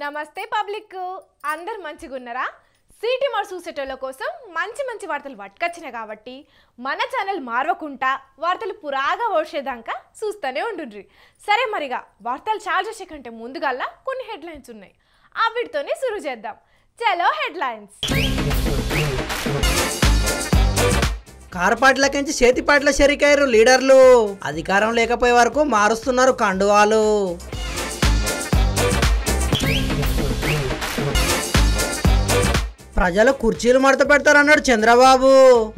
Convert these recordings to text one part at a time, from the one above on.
నమస్తే పబ్లిక్ అందరు మంచిగున్నారా? సిటీ మార్ చూసేటోళ్ళ కోసం మంచి మంచి వార్తలు పట్టుకొచ్చినా కాబట్టి మన ఛానల్ మార్వకుంటా వార్తలు పురాగా వచ్చేదాకా చూస్తూనే ఉండుండ్రి. సరే మరిగా వార్తలు చాలు చేసే కంటే ముందుగల్లా కొన్ని హెడ్లైన్స్ ఉన్నాయి. ఆ వీటితోనే శురు చేద్దాం. చలో హెడ్లైన్స్. కార్పాట్లకించి చేతిపాట్ల షరికయ్యారు లీడర్లు. అధికారం లేకపోయే వరకు మారుస్తున్నారు కండువాలు. ప్రజలు కుర్చీలు మడత పెడతారన్నాడు చంద్రబాబు.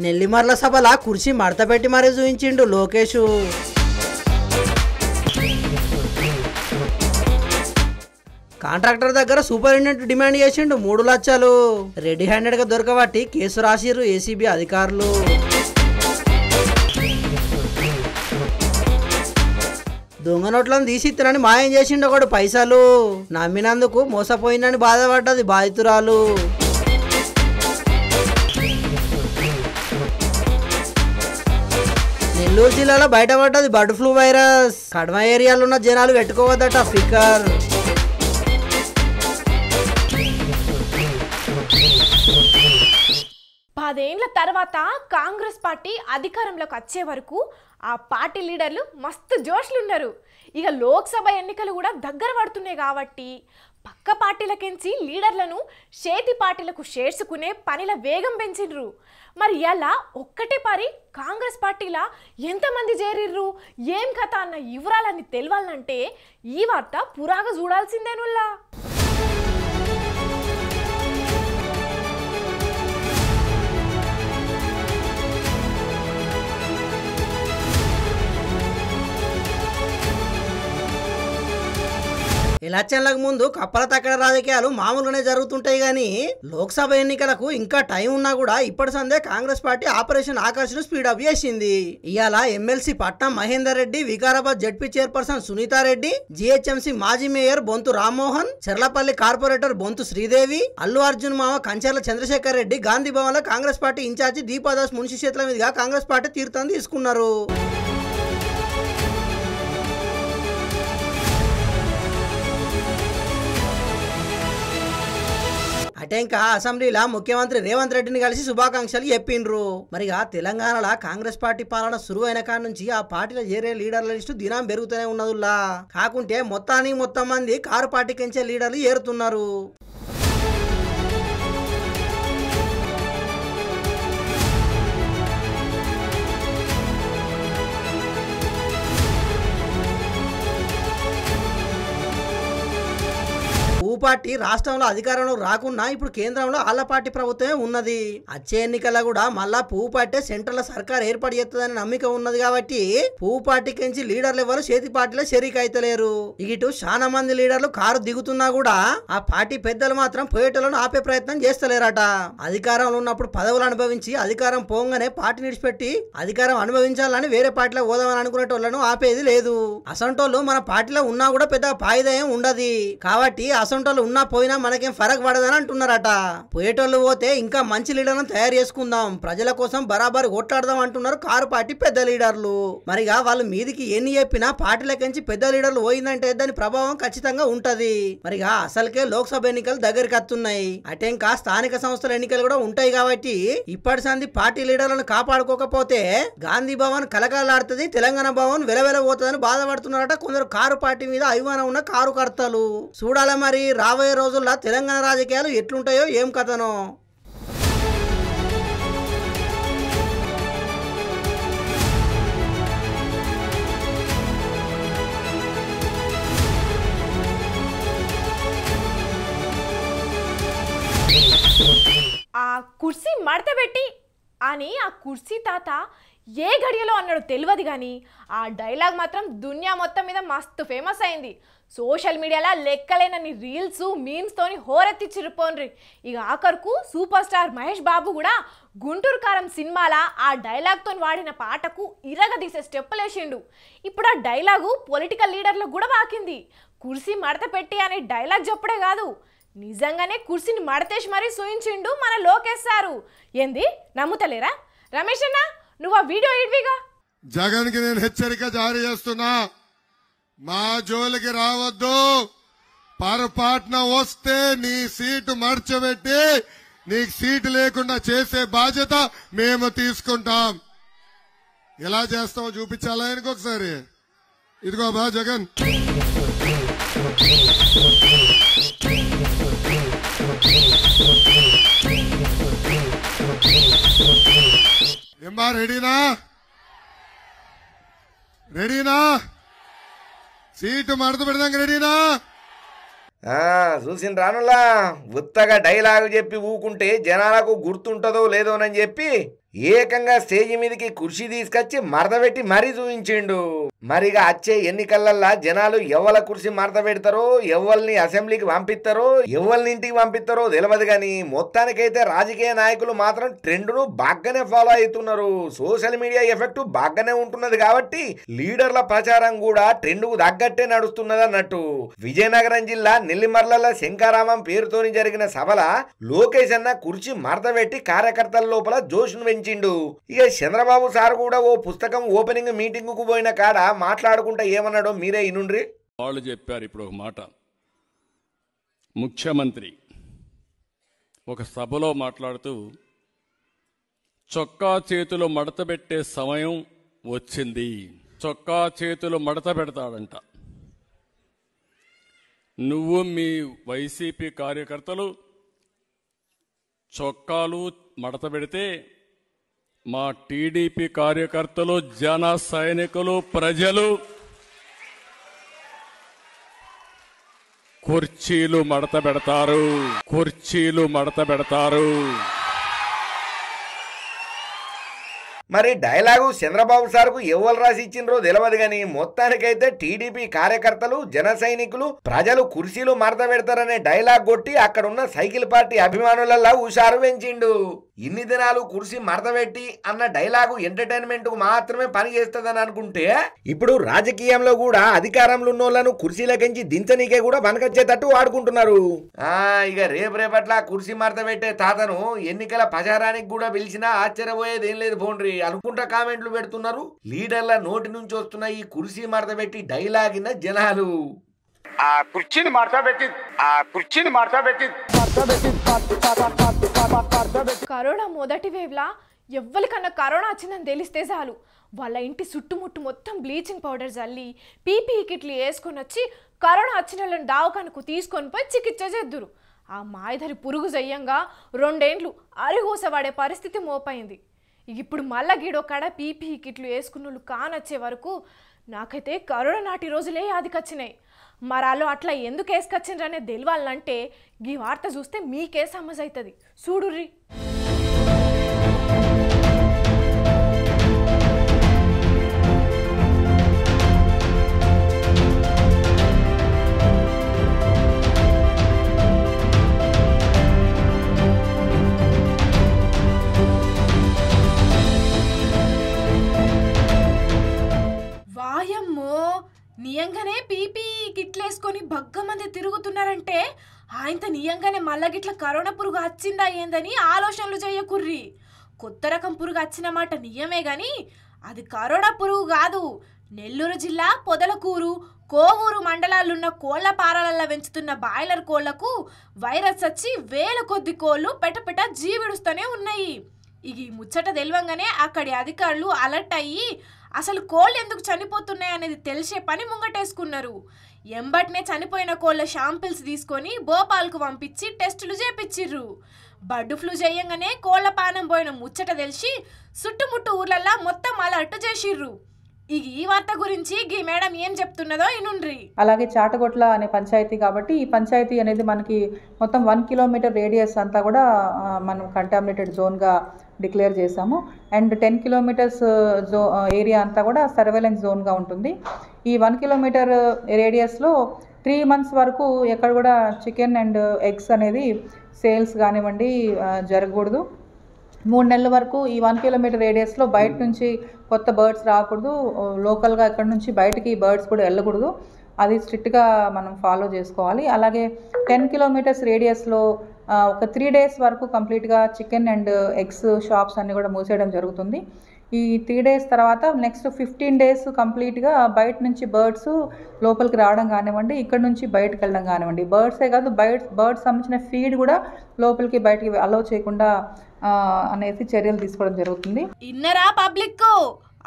నెల్లిమర్ల సభల కుర్చీ మడత పెట్టి మరీ చూపించిండు లోకేష్. కాంట్రాక్టర్ దగ్గర సూపరింటెండెంట్ డిమాండ్ చేసిండు 3 లక్షలు. రెడీ హ్యాండెడ్ గా దొరకబట్టి కేసు రాసిర్రు ఏసీబీ అధికారులు. దొంగ నోట్లను తీసిత్తనని మాయం చేసిండు ఒకడు పైసలు. నమ్మినందుకు మోసపోయిందని బాధపడ్డది బాధితురాలు. నెల్లూరు జిల్లాలో బయటపడ్డది బర్డ్ ఫ్లూ వైరస్. కడమ ఏరియాలో ఉన్న జనాలు పెట్టుకోవద్దట ఫికర్. పదేండ్ల తర్వాత కాంగ్రెస్ పార్టీ అధికారంలోకి వచ్చే వరకు ఆ పార్టీ లీడర్లు మస్తు జోష్లున్నారు. ఇక లోక్సభ ఎన్నికలు కూడా దగ్గర పడుతున్నాయి కాబట్టి పక్క పార్టీలకించి లీడర్లను చేతి పార్టీలకు చేర్చుకునే పనిల వేగం పెంచిండ్రు. మరి ఎలా ఒక్కటే పారి కాంగ్రెస్ పార్టీలా ఎంతమంది చేరిర్రు, ఏం కథ అన్న వివరాలన్నీ తెలవాలంటే ఈ వార్త పురాగా చూడాల్సిందేనుల్లా. ఎలక్షన్లకు ముందు కప్పల తక్కడ రాజకీయాలు మామూలుగానే జరుగుతుంటాయి గానీ లోక్సభ ఎన్నికలకు ఇంకా టైం ఉన్నా కూడా ఇప్పటి సందే కాంగ్రెస్ పార్టీ ఆపరేషన్ ఆకర్షణ స్పీడప్ చేసింది. ఇవాళ ఎమ్మెల్సీ పట్నం Mahender Reddy, Vikarabad ZP chairperson Sunitha Reddy, GHMC మాజీ మేయర్ బొంతు రామ్మోహన్, చెర్లపల్లి కార్పొరేటర్ బొంతు శ్రీదేవి, అల్లు అర్జున్ మామ కంచర్ల చంద్రశేఖర్ రెడ్డి గాంధీ భవన్ లో కాంగ్రెస్ పార్టీ ఇన్ఛార్జి దీపాదాస్ మున్షి చేతుల మీదుగా కాంగ్రెస్ పార్టీ తీర్థం తీసుకున్నారు. అటే ఇంకా అసెంబ్లీలో ముఖ్యమంత్రి రేవంత్ రెడ్డిని కలిసి శుభాకాంక్షలు చెప్పిండ్రు. మరిగా తెలంగాణలో కాంగ్రెస్ పార్టీ పాలన సురువైన కాడ నుంచి ఆ పార్టీలో చేరే లీడర్ల లిస్టు దినం పెరుగుతూనే ఉన్నదుల్లా. కాకుంటే మొత్తం మంది కారు పార్టీకించే లీడర్లు ఏరుతున్నారు. పార్టీ రాష్ట్రంలో అధికారంలో రాకున్నా ఇప్పుడు కేంద్రంలో ఆళ్ల పార్టీ ప్రభుత్వమే ఉన్నది. వచ్చే ఎన్నికల్లో కూడా మళ్ళా పువ్వు పార్టీ సెంట్రల్ సర్కార్ ఏర్పాటు చేస్తుందని నమ్మిక ఉన్నది కాబట్టి పువ్వు పార్టీకించి లీడర్లు ఎవరు చేతి పార్టీలో షరీక్ అయితలేరు. ఇటు చాలా మంది లీడర్లు కారు దిగుతున్నా కూడా ఆ పార్టీ పెద్దలు మాత్రం పోయేటోళ్లను ఆపే ప్రయత్నం చేస్తలేరట. అధికారంలో ఉన్నప్పుడు పదవులు అనుభవించి అధికారం పోగానే పార్టీ నిడిచిపెట్టి అధికారం అనుభవించాలని వేరే పార్టీలో పోదామని అనుకునేటోళ్లను ఆపేది లేదు. అసంటోళ్ళు మన పార్టీలో ఉన్నా కూడా పెద్ద పాయిదాయం ఉండదు కాబట్టి అసంటోళ్ళు ఉన్నా పోయినా మనకేం ఫరక్ పడదని అంటున్నారట. పోయేటోళ్ళు పోతే ఇంకా మంచి లీడర్లను తయారు చేసుకుందాం, ప్రజల కోసం బరాబర్ కొట్లాడదాం అంటున్నారు కారు పార్టీ పెద్ద లీడర్లు. మరిగా వాళ్ళు మీదికి ఎన్ని చెప్పినా పార్టీలకించి పెద్ద లీడర్లు పోయిందంటే దాని ప్రభావం ఖచ్చితంగా ఉంటది. మరిగా అసలుకే లోక్సభ ఎన్నికలు దగ్గరికి వస్తున్నాయి. అటే ఇంకా స్థానిక సంస్థల ఎన్నికలు కూడా ఉంటాయి కాబట్టి ఇప్పటి సంది పార్టీ లీడర్లను కాపాడుకోకపోతే గాంధీ భవన్ కలకలాడుతుంది, తెలంగాణ భవన్ వెలవెలబోతుందని బాధపడుతున్నారట కొందరు కారు పార్టీ మీద అభిమానం ఉన్న కారు కర్తలు. చూడాల మరి రాబోయే రోజుల్లో తెలంగాణ రాజకీయాలు ఎట్లుంటాయో ఏం కథనో. ఆ కుర్చీ మడత పెట్టి అని ఆ కుర్చీ తాత ఏ గడియలో అన్నాడు తెలియదు కానీ ఆ డైలాగ్ మాత్రం దునియా మొత్తం మీద మస్తు ఫేమస్ అయింది. సోషల్ మీడియాలో లెక్కలేనన్ని రీల్స్ మీమ్స్తోని హోరెత్తిచ్చిరిపోన్రి. ఇక ఆఖరుకు సూపర్ స్టార్ మహేష్ బాబు కూడా గుంటూరు కారం సినిమాల ఆ డైలాగ్తో వాడిన పాటకు ఇరగదీసే స్టెప్పులు వేసిండు. ఇప్పుడు ఆ డైలాగు పొలిటికల్ లీడర్లకు కూడా వాకింది. కుర్చీ మడత పెట్టి అనే డైలాగ్ చెప్పుడే కాదు, నిజంగానే కుర్చీని మడతేసి మరీ సూయించిండు మన లోకేష్ సారు. ఏంది నమ్ముతలేరా? రమేష్ అన్న నువ్వు ఆ వీడియో ఇడ్విగా. జగన్ కి నేను హెచ్చరిక జారీ చేస్తున్నా, మా జోలికి రావద్దు, పొరపాటున వస్తే నీ సీటు మర్చబెట్టి నీకు సీటు లేకుండా చేసే బాధ్యత మేము తీసుకుంటాం. ఎలా చేస్తామో చూపించాలా ఆయనకు ఒకసారి. ఇదిగో బా జగన్, ఏమ్మా రెడీనా? రెడీనా? సీటు మడత పెడదాం, రెడీనా? చూసిన రానులా ఉత్తగా డైలాగు చెప్పి ఊకుంటే జనాలకు గుర్తుంటదో లేదోనని చెప్పి ఏకంగా స్టేజ్ మీదకి కుర్చీ తీసుకొచ్చి మడతబెట్టి మరీ చూపించిండు. మరిగా వచ్చే ఎన్నికలల్లా జనాలు ఎవల కుర్చీ మడత పెడతారో, ఎవరిని అసెంబ్లీకి పంపిస్తారో, ఎవరిని ఇంటికి పంపిస్తారో తెలియదు కానీ మొత్తానికైతే రాజకీయ నాయకులు మాత్రం ట్రెండ్ను బాగానే ఫాలో అవుతున్నారు. సోషల్ మీడియా ఎఫెక్ట్ బాగానే ఉంటున్నది కాబట్టి లీడర్ల ప్రచారం కూడా ట్రెండ్కు తగ్గట్టే నడుస్తున్నది అన్నట్టు. విజయనగరం జిల్లా నెల్లిమర్ల శంకారామం పేరుతోని జరిగిన సభల లోకేష్ అన్న కుర్చీ మడత పెట్టి కార్యకర్తల లోపల జోష్ను పెంచిండు. ఇక చంద్రబాబు సార్ కూడా ఓ పుస్తకం ఓపెనింగ్ మీటింగ్ కు పోయిన కాడ మాట్లాడుకుంటా ఏమన్నాడో మీరే ఇనుండ్రి. వాళ్ళు చెప్పారు. ఇప్పుడు ఒక మాట, ముఖ్యమంత్రి ఒక సభలో మాట్లాడుతూ చొక్కా చేతులు మడత పెట్టే సమయం వచ్చింది. చొక్కా చేతులు మడత పెడతాడంట. నువ్వు మీ వైసీపీ కార్యకర్తలు చొక్కాలు మడత పెడితే మా టీడీపీ కార్యకర్తలు, జన సైనికులు, ప్రజలు కుర్చీలు మడత పెడతారు. కుర్చీలు మడత పెడతారు. మరి డైలాగు చంద్రబాబు సార్కు ఎవరు రాసి ఇచ్చిండ్రో తెలియదు కానీ మొత్తానికైతే టీడీపీ కార్యకర్తలు, జన సైనికులు, ప్రజలు కుర్చీలు మడత పెడతారనే డైలాగ్ కొట్టి అక్కడున్న సైకిల్ పార్టీ అభిమానులలా హుషారు పెంచిండు. ఇన్ని దినాలు కుర్చీ మడతబెట్టి అన్న డైలాగు ఎంటర్టైన్మెంట్ కు మాత్రమే పని చేస్తుందని అనుకుంటే ఇప్పుడు రాజకీయంలో కూడా అధికారంలో ఉన్నోళ్లను కుర్చీలకించి దించనీకే కూడా పనికొచ్చేటట్టు వాడుకుంటున్నారు. ఇక రేపట్ల కుర్చీ మడతబెట్టే తాతను ఎన్నికల ప్రచారానికి కూడా పిలిచినా ఆశ్చర్యపోయేది ఏం లేదు పోండ్రి అనుకుంటా కామెంట్లు పెడుతున్నారు. లీడర్ల నోటి నుంచి వస్తున్న ఈ కుర్చీ మడతబెట్టి డైలాగిన జనాలు ఆ కుర్చీని మడతబెట్టి కరోనా మొదటి వేవ్లా ఎవ్వరికన్నా కరోనా వచ్చిందని తెలిస్తే చాలు వాళ్ళ ఇంటి చుట్టుముట్టు మొత్తం బ్లీచింగ్ పౌడర్ చల్లి పీపీఈ కిట్లు వేసుకొని వచ్చి కరోనా వచ్చిన వాళ్ళని దావకానికి తీసుకొని పోయి చికిత్స చేద్దురు. ఆ మాయధరి పురుగు జయ్యంగా 2 ఏండ్లు అరిగోస వాడే పరిస్థితి మోపైంది. ఇప్పుడు మళ్ళా గీడో కాడ పీపీఈ కిట్లు వేసుకున్న వాళ్ళు కానొచ్చే వరకు నాకైతే కరోనా నాటి రోజులే యాదికొచ్చినాయి. మరాలో అట్లా ఎందుకు వేసుకొచ్చిండ్రనే తెలియాలంటే ఈ వార్త చూస్తే మీకే సమజ్ అవుతుంది. చూడుర్రి. వాయమ్మో, నియంగానే పీపీఈ కిట్లేసుకొని బగ్గమంది తిరుగుతున్నారంటే ఆయనతో నియంగానే మళ్ళా గిట్ల కరోనా పురుగు వచ్చిందా ఏందని ఆలోచనలు చేయకుర్రి. కొత్త రకం పురుగు వచ్చిన మాట నియమే గాని అది కరోనా పురుగు కాదు. నెల్లూరు జిల్లా పొదలకూరు, కోవూరు మండలాలున్న కోళ్ల పారాలల్లో పెంచుతున్న బాయిలర్ కోళ్లకు వైరస్ వచ్చి వేల కొద్ది కోళ్లు పెటపెట జీవిడుస్తూనే ఉన్నాయి. ఈ ముచ్చట తెలియంగానే అక్కడి అధికారులు అలర్ట్ అయ్యి అసలు కోళ్ళు ఎందుకు చనిపోతున్నాయి అనేది తెలిసే పని ముంగటేసుకున్నారు. ఎంబట్నే చనిపోయిన కోళ్ళ శాంపిల్స్ తీసుకొని భోపాల్కు పంపించి టెస్టులు చేపించిర్రు. బర్డ్ ఫ్లూ చేయంగానే కోళ్ల పానం పోయిన ముచ్చట తెలిసి చుట్టుముట్టు ఊర్లల్లా మొత్తం అలర్ట్ చేసిర్రు. ఈ వార్త గురించి ఈ మేడం ఏం చెప్తున్నదో ఇనుండ్రి. అలాగే చాటగొట్ల అనే పంచాయతీ కాబట్టి ఈ పంచాయతీ అనేది మనకి మొత్తం 1 కిలోమీటర్ రేడియస్ అంతా కూడా మనం కంటామినేటెడ్ జోన్గా డిక్లేర్ చేశాము. అండ్ 10 కిలోమీటర్స్ ఏరియా అంతా కూడా సర్వేలెన్స్ జోన్గా ఉంటుంది. ఈ 1 కిలోమీటర్ రేడియస్లో 3 months వరకు ఎక్కడ కూడా చికెన్ అండ్ ఎగ్స్ అనేది సేల్స్ కానివ్వండి జరగకూడదు. 3 నెలల వరకు ఈ 1 కిలోమీటర్ రేడియస్లో బయట నుంచి కొత్త బర్డ్స్ రాకూడదు. లోకల్గా ఎక్కడి నుంచి బయటికి బర్డ్స్ కూడా వెళ్ళకూడదు. అది స్ట్రిక్ట్గా మనం ఫాలో చేసుకోవాలి. అలాగే 10 కిలోమీటర్స్ రేడియస్లో ఒక 3 days వరకు కంప్లీట్గా చికెన్ అండ్ ఎగ్స్ షాప్స్ అన్నీ కూడా మూసేయడం జరుగుతుంది. ఈ 3 days తర్వాత నెక్స్ట్ 15 days కంప్లీట్గా బయట నుంచి బర్డ్స్ లోపలికి రావడం కానివ్వండి, ఇక్కడ నుంచి బయటకు వెళ్ళడం కానివ్వండి, బర్డ్సే కాదు బర్డ్స్ సంబంధించిన ఫీడ్ కూడా లోపలికి బయటికి అలౌ చేయకుండా అనేసి చర్యలు తీసుకోవడం జరుగుతుంది. ఇన్నరా పబ్లిక్,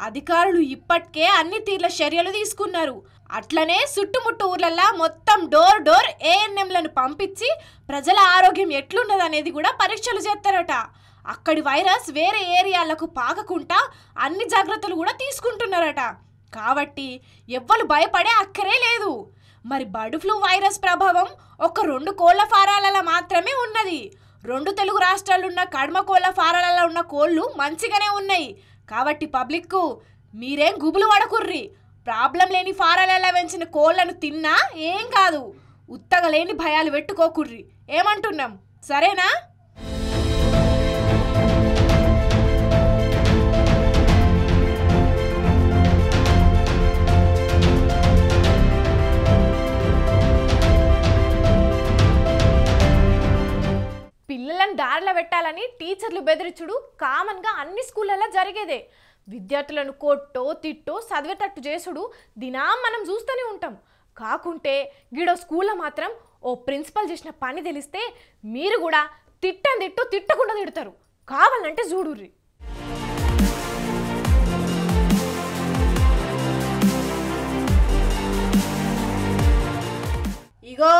అధికారులు ఇప్పటికే అన్ని తీర్ల చర్యలు తీసుకున్నారు. అట్లనే చుట్టుముట్టు ఊర్లల్లా మొత్తం డోర్ ఏఎన్ఎంలను పంపించి ప్రజల ఆరోగ్యం ఎట్లున్నదనేది కూడా పరీక్షలు చేస్తారట. అక్కడి వైరస్ వేరే ఏరియాలకు పాకకుండా అన్ని జాగ్రత్తలు కూడా తీసుకుంటున్నారట. కాబట్టి ఎవ్వరు భయపడే అక్కరే లేదు. మరి బర్డ్ ఫ్లూ వైరస్ ప్రభావం ఒక 2 కోళ్ల ఫారాలలో మాత్రమే ఉన్నది. 2 తెలుగు రాష్ట్రాలున్న కడమ కోళ్ల ఫారాలలో ఉన్న కోళ్ళు మంచిగానే ఉన్నాయి. కాబట్టి పబ్లిక్ మీరేం గుబులు పడకుర్రి. ప్రాబ్లం లేని ఫారాలలో పెంచిన కోళ్లను తిన్నా ఏం కాదు. ఉత్తగా లేని భయాలు పెట్టుకోకుర్రి. ఏమంటున్నాం, సరేనా? పిల్లలను దారిలో పెట్టాలని టీచర్లు బెదిరించుడు కామన్గా అన్ని స్కూళ్ళల్లో జరిగేదే. విద్యార్థులను కొట్టో తిట్టో చదివేటట్టు చేసుడు దినం మనం చూస్తూనే ఉంటాం. కాకుంటే గిడో స్కూల్లో మాత్రం ఓ ప్రిన్సిపల్ చేసిన పని తెలిస్తే మీరు కూడా తిట్టకుండా తిడతారు. కావాలంటే చూడుర్రి. ఇగో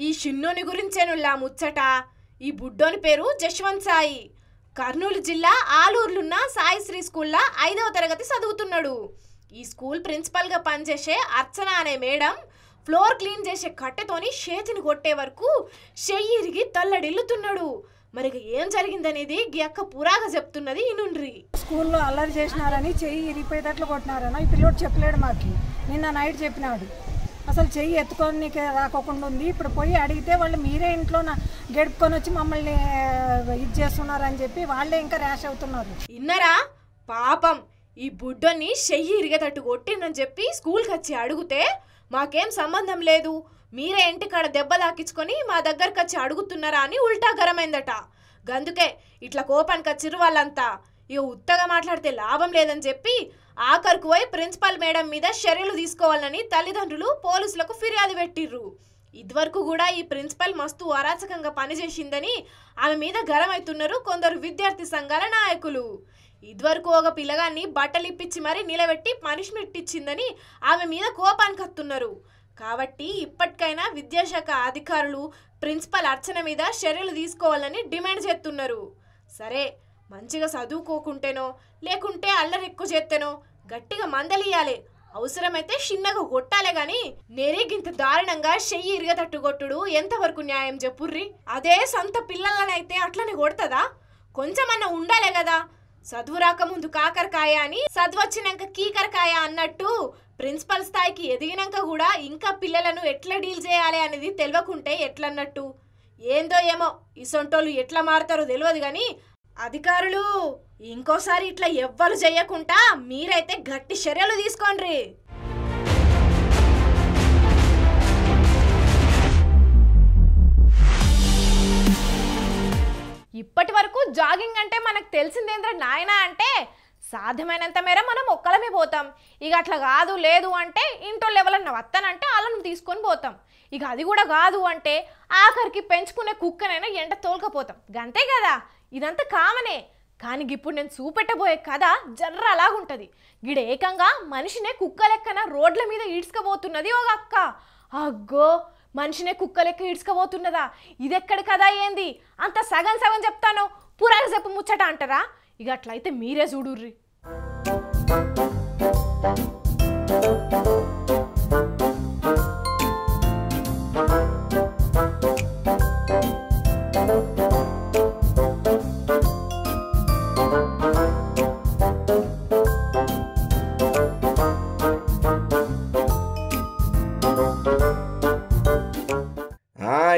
ఈ షిన్నోని గురించేనుల్లా ముచ్చట. ఈ బుడ్డోని పేరు జశ్వంత్ సాయి. కర్నూలు జిల్లా ఆలూరులున్న సాయిశ్రీ స్కూల్లో 5వ తరగతి చదువుతున్నాడు. ఈ స్కూల్ ప్రిన్సిపల్గా పనిచేసే అర్చన అనే మేడం ఫ్లోర్ క్లీన్ చేసే కట్టెతోని చేతిని కొట్టే వరకు చెయ్యి ఇరిగి తల్లడిల్లుతున్నాడు. మరి ఏం జరిగిందనేది అక్క పురాగా చెప్తున్నది ఇనుండ్రి. స్కూల్లో అల్లరి చేసినారని చెయ్యి ఇరిగిపోయేటట్లు కొట్టినారని ఈ పిల్లోడు చెప్పలేడు. మాకు నిన్న నైట్ చెప్పినాడు. అసలు చెయ్యి ఎత్తుకొని నీకు రాకోకుండా ఉంది. ఇప్పుడు పోయి అడిగితే వాళ్ళు మీరే ఇంట్లో గడుపుకొని వచ్చి మమ్మల్ని ఇది చేస్తున్నారని చెప్పి వాళ్ళే ఇంకా ర్యాష్ అవుతున్నారు. ఇన్నరా పాపం ఈ బుడ్డోని చెయ్యి ఇరిగేటట్టు కొట్టిందని చెప్పి స్కూల్కి వచ్చి అడిగితే మాకేం సంబంధం లేదు, మీరే ఇంటికాడ దెబ్బ తాకించుకొని మా దగ్గరకు వచ్చి అడుగుతున్నారా అని ఉల్టా గరమైందట. గందుకే ఇట్లా కోపానికి వచ్చిర్రు వాళ్ళంతా. ఇక ఉత్తగా మాట్లాడితే లాభం లేదని చెప్పి ఆఖరికి పోయి ప్రిన్సిపల్ మేడం మీద చర్యలు తీసుకోవాలని తల్లిదండ్రులు పోలీసులకు ఫిర్యాదు పెట్టిర్రు. ఇదివరకు కూడా ఈ ప్రిన్సిపల్ మస్తు అరాచకంగా పనిచేసిందని ఆమె మీద గరమవుతున్నారు కొందరు విద్యార్థి సంఘాల నాయకులు. ఇదివరకు ఒక పిల్లగాన్ని బట్టలు ఇప్పించి మరీ నిలబెట్టి పనిష్మెంట్ ఇచ్చిందని ఆమె మీద కోపానికి వస్తున్నారు. కాబట్టి ఇప్పటికైనా విద్యాశాఖ అధికారులు ప్రిన్సిపల్ అర్చన మీద చర్యలు తీసుకోవాలని డిమాండ్ చేస్తున్నారు. సరే, మంచిగా చదువుకోకుంటేనో లేకుంటే అల్లరి ఎక్కువ చేస్తేనో గట్టిగా మందలియాలి, అవసరమైతే చిన్నగా కొట్టాలే గాని నెరిగింత దారుణంగా చెయ్యి ఇరిగేటట్టు కొట్టుడు ఎంతవరకు న్యాయం చెప్పుర్రి? అదే సొంత పిల్లలనైతే అట్లనే కొడతదా? కొంచెమన్నా ఉండాలే కదా. చదువు రాకముందు కాకరకాయ అని చదువు వచ్చినాక కీకరకాయ అన్నట్టు ప్రిన్సిపల్ స్థాయికి ఎదిగినాక కూడా ఇంకా పిల్లలను ఎట్లా డీల్ చేయాలి అనేది తెలియకుంటే ఎట్లన్నట్టు. ఏందో ఏమో ఇసొంటోళ్ళు ఎట్లా మారుతారో తెలియదు కానీ అధికారులు ఇంకోసారి ఇట్లా ఎవ్వరు చేయకుండా మీరైతే గట్టి చర్యలు తీసుకోండి. ఇప్పటి వరకు జాగింగ్ అంటే మనకు తెలిసిందేంద్ర నాయనా అంటే సాధ్యమైనంత మేర మనం ఒక్కలమే పోతాం. ఇక అట్లా కాదు లేదు అంటే ఇంటోళ్ళు ఎవరన్నా వస్తానంటే వాళ్ళను తీసుకొని పోతాం. ఇక అది కూడా కాదు అంటే ఆఖరికి పెంచుకునే కుక్కనైనా ఎండ తోలుకపోతాం. గంతే కదా, ఇదంతా కామనే. కానీ ఇప్పుడు నేను చూపెట్టబోయే కథ జర్ర అలాగుంటుంది. గిడ ఏకంగా మనిషినే కుక్క లెక్కన రోడ్ల మీద ఈడ్చుకపోతున్నది ఒక అక్క. అగ్గో, మనిషినే కుక్క లెక్క ఈడ్చుకపోతున్నదా? ఇదెక్కడి కదా ఏంది? అంత సగం సగం చెప్తాను, పురాగా చెప్పు ముచ్చట అంటారా? ఇక అట్లయితే మీరే చూడుర్రి.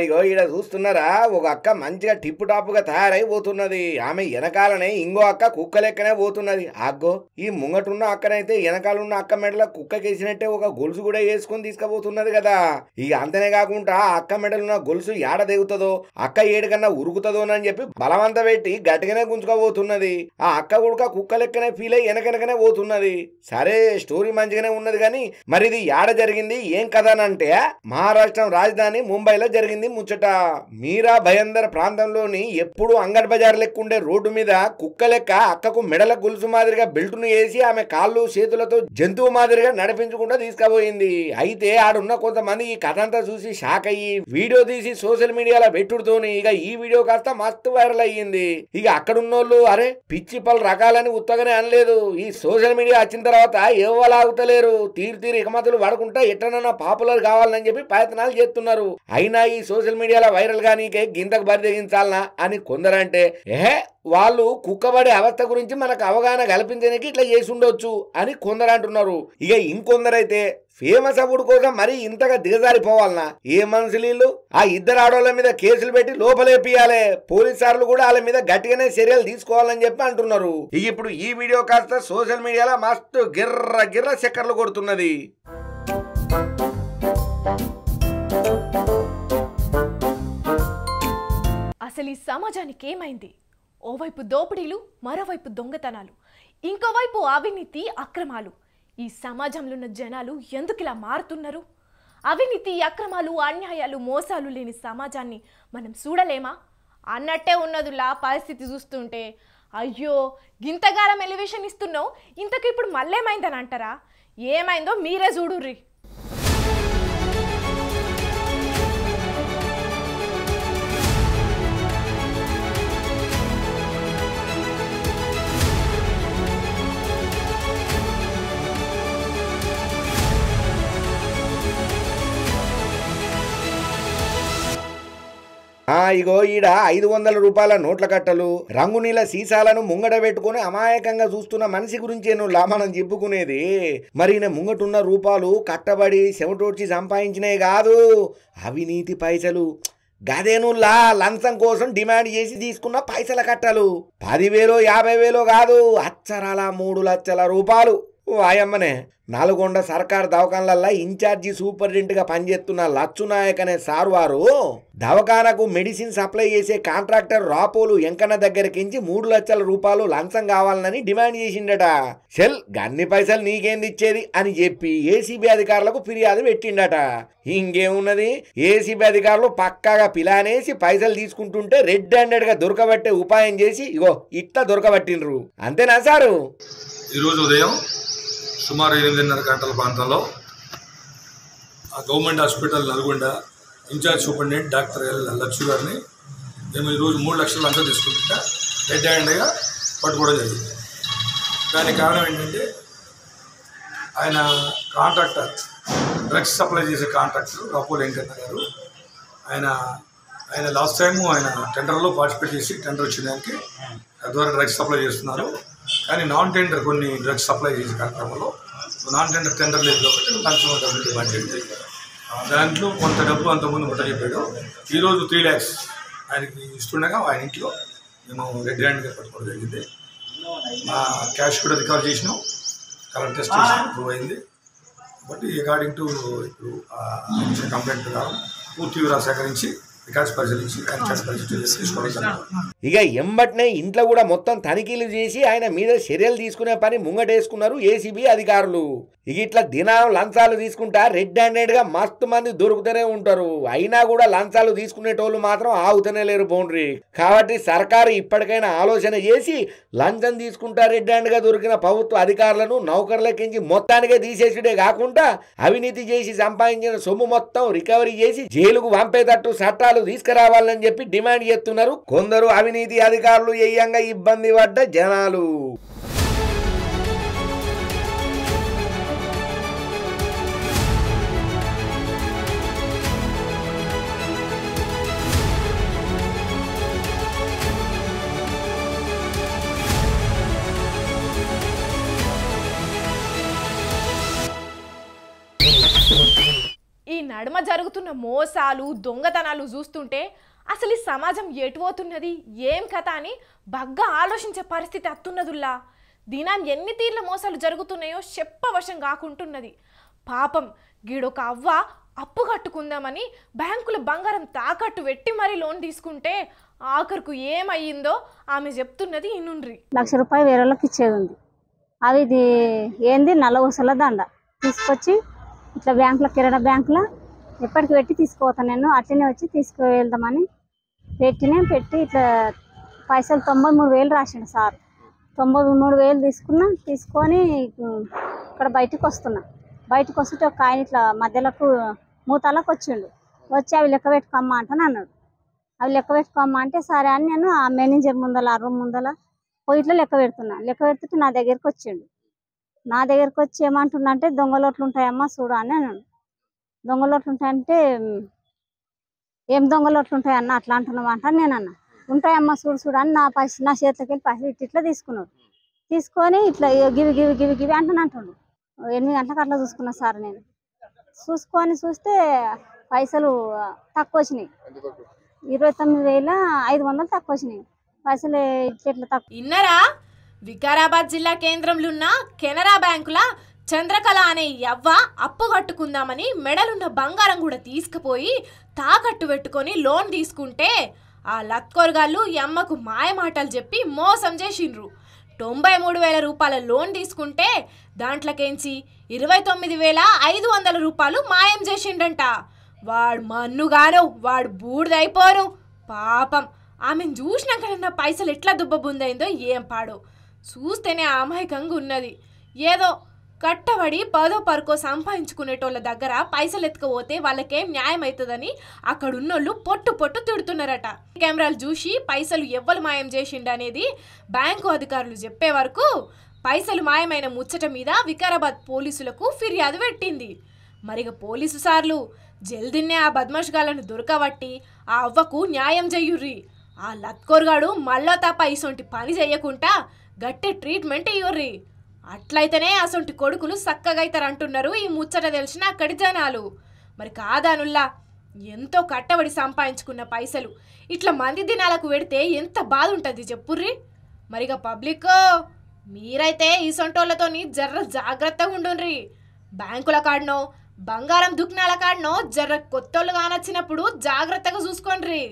ఇగో ఈడ చూస్తున్నారా ఒక అక్క మంచిగా టిప్పు టాపుగా తయారైపోతున్నది. ఆమె వెనకాలనే ఇంకో అక్క కుక్క లెక్కనే పోతున్నది. అగ్గో ఈ ముంగటున్న అక్కనైతే వెనకాలన్న అక్క మెడల కుక్కకేసినట్టే ఒక గొలుసు కూడా వేసుకొని తీసుకుపోతున్నది కదా. ఇక అంతనే కాకుండా ఆ అక్క మెడలున్న గొలుసు ఏడ దిగుతుందో అక్క ఏడుకన్నా ఉరుకుతుందోనని చెప్పి బలవంత పెట్టి గట్టిగానే గుంజుకోబోతున్నది. ఆ అక్క కూడా కుక్క లెక్కనే ఫీల్ అయ్యి వెనకనే పోతున్నది. సరే స్టోరీ మంచిగానే ఉన్నది కానీ మరి ఇది ఏడ జరిగింది ఏం కథనంటే మహారాష్ట్ర రాజధాని ముంబైలో జరిగింది ముచ్చట. మీరా భయందర్ ప్రాంతంలోని ఎప్పుడు అంగడి బజార్ లెక్క ఉండే రోడ్డు మీద కుక్క లెక్క అక్కకు మెడల గొలుసు మాదిరిగా బెల్టును వేసి ఆమె కాళ్ళు చేతులతో జంతువు మాదిరిగా నడిపించుకుంటూ తీసుకుపోయింది. అయితే ఆడున్న కొంతమంది ఈ కథ అంతా చూసి షాక్ అయ్యి వీడియో తీసి సోషల్ మీడియాలో పెట్టుడుతోని ఇక ఈ వీడియో కాస్త మస్తు వైరల్ అయ్యింది. ఇక అక్కడున్నోళ్ళు అరే పిచ్చి పలు రకాలని ఉత్తగానే అనలేదు. ఈ సోషల్ మీడియా వచ్చిన తర్వాత ఎవలాగుతలేరు. తీరు ఇకమతులు పడకుండా ఎట్టనన్నా పాపులర్ కావాలని చెప్పి ప్రయత్నాలు చేస్తున్నారు. అయినా ఈ సోషల్ మీడియాలో వైరల్ గా నీకే గింతకు బరి తెగించాలనా అని కొందరంటే వాళ్ళు కుక్కబడే అవస్థ గురించి మనకు అవగాహన కల్పించడానికి ఇట్లా చేసి ఉండొచ్చు అని కొందరు అంటున్నారు. ఇక ఇంకొందరైతే ఫేమస్ అవ్వడు కోసం మరీ ఇంతగా దిగజారిపోవాలనా ఏ మనుషులు ఆ ఇద్దరు ఆడోళ్ళ మీద కేసులు పెట్టి లోపలేపియాలి. పోలీసార్లు కూడా వాళ్ళ మీద గట్టిగానే చర్యలు తీసుకోవాలని చెప్పి అంటున్నారు. ఇక ఇప్పుడు ఈ వీడియో కాస్త సోషల్ మీడియాలో మస్తు గిర్ర చక్కర్లు కొడుతున్నది. అసలు ఈ సమాజానికి ఏమైంది? ఓవైపు దోపిడీలు, మరోవైపు దొంగతనాలు, ఇంకోవైపు అవినీతి అక్రమాలు. ఈ సమాజంలో ఉన్న జనాలు ఎందుకు ఇలా మారుతున్నారు? అవినీతి అక్రమాలు అన్యాయాలు మోసాలు లేని సమాజాన్ని మనం చూడలేమా అన్నట్టే ఉన్నదిలా పరిస్థితి చూస్తుంటే. అయ్యో గింతగాలం ఎలివేషన్ ఇస్తున్నావు, ఇంతకు ఇప్పుడు మళ్ళేమైందని అంటారా? ఏమైందో మీరే చూడుర్రి. ఇగో ఈడ 500 రూపాయల నోట్ల కట్టలు రంగునీల సీసాలను ముంగడ పెట్టుకుని అమాయకంగా చూస్తున్న మనిషి గురించేను మనం చెప్పుకునేది. మరి ముంగటున్న రూపాయలు కట్టబడి చెమటోడ్చి సంపాదించినవి కాదు, అవినీతి పైసలు. గదేనుల్లా లంచం కోసం డిమాండ్ చేసి తీసుకున్న పైసల కట్టలు 10,000 50,000 కాదు, అచ్చరాల 3 లక్షల రూపాయలు. వాయమ్మనే నల్గొండ సర్కార్ దవాఖానలల్లో ఇన్ఛార్జి సూపరింటెండెంట్ గా పనిచేస్తున్న లచ్చునాయక్ అనే సార్ వారు దవాఖానకు మెడిసిన్ సప్లై చేసే కాంట్రాక్టర్ రాపోలు ఎంకన్న దగ్గరకించి 3 లక్షల రూపాయలు లంచం కావాలని డిమాండ్ చేసిండట. సెల్ గన్ని పైసలు నీకేంది ఇచ్చేది అని చెప్పి ఏసీబీ అధికారులకు ఫిర్యాదు పెట్టిండట. ఇంకేమున్నది, ఏసీబీ అధికారులు పక్కాగా పిలానేసి పైసలు తీసుకుంటుంటే రెడ్ హ్యాండెడ్ గా దొరకబట్టే ఉపాయం చేసి ఇగో ఇట్లా దొరకబట్టిండ్రు. అంతేనా సారు? ఈరోజు ఉదయం సుమారు 8:30 గంటల ప్రాంతంలో ఆ government hospital Nalgonda incharge superintendent doctor L Lakshmi గారిని మేము ఈరోజు 3 లక్షలు అంతా తీసుకుంటుంటే రెడ్ హ్యాండ్గా పట్టుకోవడం జరిగింది. దానికి కారణం ఏంటంటే ఆయన కాంట్రాక్టర్ డ్రగ్స్ సప్లై చేసే కాంట్రాక్టర్ రాపోల్ వెంకన్న గారు ఆయన లాస్ట్ టైము ఆయన టెండర్లో పార్టిసిపేట్ చేసి టెండర్ వచ్చినానికి ద్వారా డ్రగ్స్ సప్లై చేస్తున్నారు. కానీ నాన్ టెండర్ కొన్ని డ్రగ్స్ సప్లై చేసే కార్యక్రమంలో నాన్ టెండర్ లేదు కాబట్టి లంచం డబ్బులు డిమాండ్ చేయడం. దాంట్లో కొంత డబ్బు అంతకుముందు ముట్ట చెప్పాడు. ఈరోజు 3 lakhs ఆయనకి ఇస్తుండగా ఆయన ఇంట్లో మేము రెడ్ హ్యాండ్గా పట్టుకోవడం జరిగింది. క్యాష్ కూడా రికవర్ చేసినాం, కలర్ టెస్ట్ ప్రూవ్ అయింది. కాబట్టి అకార్డింగ్ టు ఇప్పుడు కంప్లైంట్ ప్రకారం పూర్తి వివరాలు సేకరించి ఇక ఎంబట్నే ఇంట్లో కూడా మొత్తం తనిఖీలు చేసి ఆయన మీద చర్యలు తీసుకునే పని ముంగటేసుకున్నారు ఏసీబీ అధికారులు. ఇక ఇట్లా దినం లంచాలు తీసుకుంటా రెడ్ హ్యాండెడ్ గా మస్తు మంది దొరుకుతూనే ఉంటారు. అయినా కూడా లంచాలు తీసుకునేటోళ్ళు మాత్రం ఆగుతూనే లేరు బౌండరీ. కాబట్టి సర్కారు ఇప్పటికైనా ఆలోచన చేసి లంచం తీసుకుంటా రెడ్ హ్యాండ్ గా దొరికిన ప్రభుత్వ అధికారులను నౌకర్లకించి మొత్తానికే తీసేసుడే కాకుండా అవినీతి చేసి సంపాదించిన సొమ్ము మొత్తం రికవరీ చేసి జైలుకు పంపేటట్టు చట్టాలు తీసుకురావాలని చెప్పి డిమాండ్ చేస్తున్నారు కొందరు అవినీతి అధికారులు. ఏయంగా ఇబ్బంది పడ్డ జనాలు. ఈ నడుమ జరుగుతున్న మోసాలు దొంగతనాలు చూస్తుంటే అసలు ఈ సమాజం ఎటుపోతున్నది ఏం కథ అని బగ్గా ఆలోచించే పరిస్థితి అత్తున్నదుల్లా. దినాన్ని ఎన్ని తీర్ల మోసాలు జరుగుతున్నాయో చెప్పవశం కాకుంటున్నది. పాపం గీడొక అవ్వ అప్పు కట్టుకుందామని బ్యాంకుల బంగారం తాకట్టు పెట్టి మరీ లోన్ తీసుకుంటే ఆఖరుకు ఏమయ్యిందో ఆమె చెప్తున్నది ఇనుండ్రి. ₹1,00,000 వేరే వాళ్ళకి ఇచ్చేది ఉంది. అవి ఇది ఏంది నల్ల ఊసల దండ తీసుకొచ్చి ఇట్లా బ్యాంకులో కిరాణా బ్యాంకులో ఎప్పటికి పెట్టి తీసుకుపోతాను. నేను అట్లనే వచ్చి తీసుకువెళ్దామని పెట్టి ఇట్లా పైసలు 93,000 రాసిండు సార్. 93,000 తీసుకొని ఇక్కడ బయటకు వస్తుంటే ఒక ఆయన ఇట్లా మధ్యలోకి మూతాలకు వచ్చిండు. వచ్చి అవి లెక్క పెట్టుకోమ్మా అంటాను అన్నాడు. అవి లెక్క పెట్టుకోమ్మా అంటే సరే అని నేను ఆ మేనేజర్ ముందల ఆ రూమ్ ముందల పోయి ఇట్లా లెక్క పెడుతుంటే నా దగ్గరికి వచ్చిండు. నా దగ్గరికి వచ్చి ఏమంటున్నా అంటే దొంగలోట్లు ఉంటాయమ్మా చూడు అని అన్నాడు. దొంగలోట్లు ఉంటాయంటే ఏం దొంగలోట్లు ఉంటాయన్న అట్లా అంటున్నావు అంట. నేను అన్నా ఉంటాయమ్మా చూడు అని నా చేతికి వెళ్ళి పైసలు ఇట్లా తీసుకున్నాడు. తీసుకొని ఇట్లా గివి అంటుండు. 8 గంటలకు అట్లా చూసుకున్నా సార్. నేను చూస్తే పైసలు తక్కువ వచ్చినాయి. 29,500 తక్కువ వచ్చినాయి పైసలు. ఇట్లా తక్కువ ఇన్నరా వికారాబాద్ జిల్లా కేంద్రంలో ఉన్న కెనరా బ్యాంకుల చంద్రకళ అనే యవ్వ అప్పు కట్టుకుందామని మెడలున్న బంగారం కూడా తీసుకుపోయి తాకట్టు పెట్టుకొని లోన్ తీసుకుంటే ఆ లత్కోర్గాళ్ళు యమ్మకు మాయమాటలు చెప్పి మోసం చేసిండ్రు. 93,000 రూపాయల లోన్ తీసుకుంటే దాంట్లోకేంచి 29,500 రూపాయలు మాయం చేసిండంట. వాడు మన్నుగాను వాడు బూడిదైపోను. పాపం ఆమెను చూసినాకన్నా పైసలు ఎట్లా దుబ్బబుందైందో ఏం పాడో. చూస్తేనే అమాయకంగా ఉన్నది. ఏదో కట్టబడి 10ో 10కో సంపాదించుకునేటోళ్ళ దగ్గర పైసలు ఎత్తుకపోతే వాళ్ళకేం న్యాయం అవుతుందని అక్కడున్నోళ్ళు పొట్టు తిడుతున్నారట. కెమెరాలు చూసి పైసలు ఎవ్వరు మాయం చేసిండనేది బ్యాంకు అధికారులు చెప్పే వరకు పైసలు మాయమైన ముచ్చట మీద వికారాబాద్ పోలీసులకు ఫిర్యాదు పెట్టింది. మరిగ పోలీసు సార్లు జల్దిన్నే ఆ బద్మాష్గాలను దొరకబట్టి ఆ అవ్వకు న్యాయం చెయ్యుర్రి. ఆ లత్కోర్గాడు మళ్ళా తప్ప ఇసొంటి పని చెయ్యకుండా గట్టి ట్రీట్మెంట్ ఇయ్యుర్రి. అట్లయితేనే అసొంటి కొడుకులు సక్కగైతారంటున్నారు ఈ ముచ్చట తెలిసిన అక్కడి జనాలు. మరి కాదానుల్లా ఎంతో కట్టబడి సంపాదించుకున్న పైసలు ఇట్లా మంది దినాలకు పెడితే ఎంత బాధ ఉంటుంది చెప్పుర్రి. మరిగా పబ్లిక్ మీరైతే ఈ సొంటోళ్ళతోని జర్ర జాగ్రత్తగా ఉండుండ్రి. బ్యాంకుల కాడనో బంగారం దుకాణాల కాడనో జర్ర కొత్తోళ్ళు కానొచ్చినప్పుడు జాగ్రత్తగా చూసుకోండ్రి.